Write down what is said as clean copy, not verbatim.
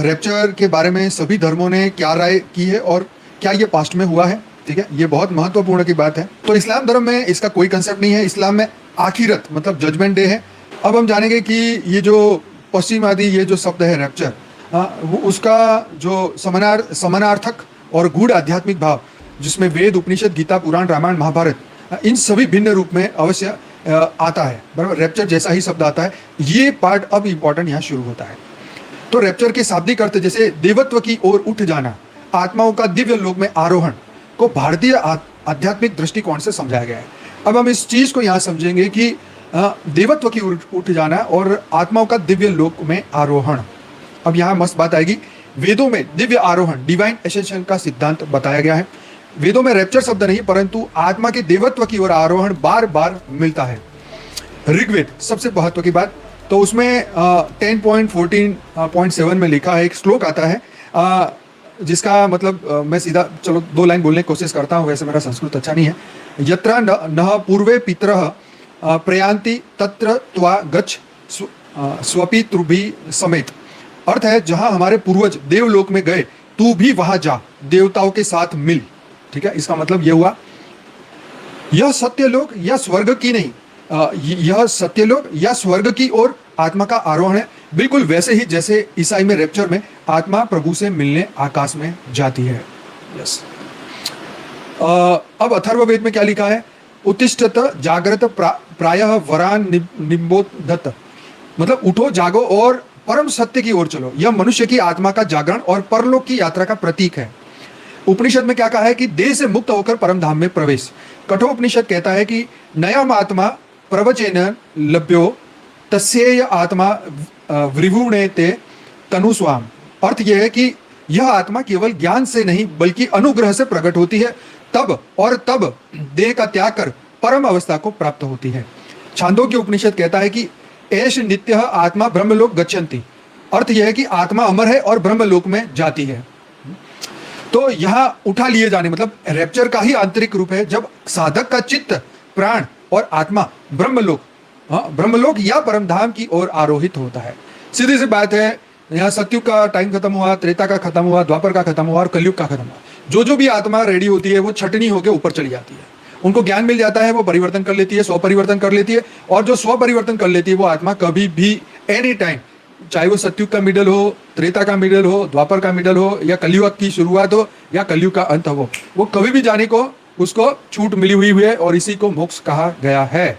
Rapture के बारे में सभी धर्मों ने क्या राय की है और क्या ये पास्ट में हुआ है, ठीक है, ये बहुत महत्वपूर्ण की बात है। तो इस्लाम धर्म में इसका कोई कंसेप्ट नहीं है। इस्लाम में आखिरत मतलब जजमेंट डे है। अब हम जानेंगे कि ये जो पश्चिमादि ये जो शब्द है रैप्चर, वो उसका जो समानार्थक और गूढ़ आध्यात्मिक भाव जिसमें वेद, उपनिषद, गीता, पुराण, रामायण, महाभारत इन सभी भिन्न रूप में अवश्य आता है, बराबर। रैप्चर जैसा ही शब्द आता है। ये पार्ट अब इंपॉर्टेंट यहाँ शुरू होता है। तो रैप्चर के शाब्दिक अर्थ जैसे देवत्व की ओर उठ जाना, आत्माओं का दिव्य लोक में आरोहण को भारतीय आध्यात्मिक दृष्टिकोण से समझाया गया है। अब हम इस चीज को यहाँ समझेंगे कि देवत्व की ओर उठ जाना और आत्माओं का दिव्य लोक में आरोहण। अब यहाँ मस्त बात आएगी। वेदों में दिव्य आरोहण, डिवाइन एसेंशन का सिद्धांत बताया गया है। वेदों में रैप्चर शब्द नहीं परंतु आत्मा के देवत्व की ओर आरोहण बार बार मिलता है। ऋग्वेद सबसे महत्व की बात, तो उसमें 10.14.7 में लिखा है, एक श्लोक आता है जिसका मतलब मैं सीधा चलो 2 लाइन बोलने की कोशिश करता हूँ, वैसे मेरा संस्कृत अच्छा नहीं है। यत्र नः पूर्वे पितरः प्रयान्ति तत्र त्वा गच्छ स्वपितृभि समेत। अर्थ है जहां हमारे पूर्वज देवलोक में गए तू भी वहां जा, देवताओं के साथ मिल, ठीक है। इसका मतलब यह हुआ यह सत्यलोक या स्वर्ग की नहीं, यह सत्यलोक या स्वर्ग की ओर आत्मा का आरोहण है, बिल्कुल वैसे ही जैसे ईसाई में रैप्चर में आत्मा प्रभु से मिलने आकाश में जाती है। यस। अब अथर्ववेद में क्या लिखा है? उत्तिष्ठत जागृत प्रायः वरान निम्बोधत, मतलब उठो जागो और परम सत्य की ओर चलो। यह मनुष्य की आत्मा का जागरण और परलोक की यात्रा का प्रतीक है। उपनिषद में क्या कहा है कि देह से मुक्त होकर परम धाम में प्रवेश। कठोपनिषद कहता है कि नयम आत्मा प्रवचेन लभ्यो तस्येय आत्मा विभुणेते तनुस्वाम। अर्थ यह है कि यह आत्मा केवल ज्ञान से नहीं बल्कि अनुग्रह से प्रकट होती है, तब और तब देह का त्याग कर परम अवस्था को प्राप्त होती है। छांदोग्य उपनिषद कहता है कि एष नित्य आत्मा ब्रह्मलोक गच्छन्ति। अर्थ यह है कि आत्मा अमर है और ब्रह्मलोक में जाती है। तो यहाँ उठा लिए जाने मतलब रैप्चर का ही आंतरिक रूप है, जब साधक का चित्त, प्राण और आत्मा ब्रह्मलोक या परमधाम की ओर आरोहित होता है। सीधी सी बात है, यहाँ सतयुग का टाइम खत्म हुआ, त्रेता का खत्म हुआ, द्वापर का खत्म हुआ और कलयुग का खत्म हुआ। जो भी आत्मा रेडी होती है वो छटनी होकर ऊपर चली जाती है। उनको ज्ञान मिल जाता है, वो परिवर्तन कर लेती है, स्व परिवर्तन कर लेती है। और जो स्व परिवर्तन कर लेती है वो आत्मा कभी भी एनी टाइम, चाहे वो सतयुग का मिडल हो, त्रेता का मिडल हो, द्वापर का मिडल हो या कलयुग की शुरुआत हो या कलयुग का अंत हो, वो कभी भी जाने को उसको छूट मिली हुई है और इसी को मोक्ष कहा गया है।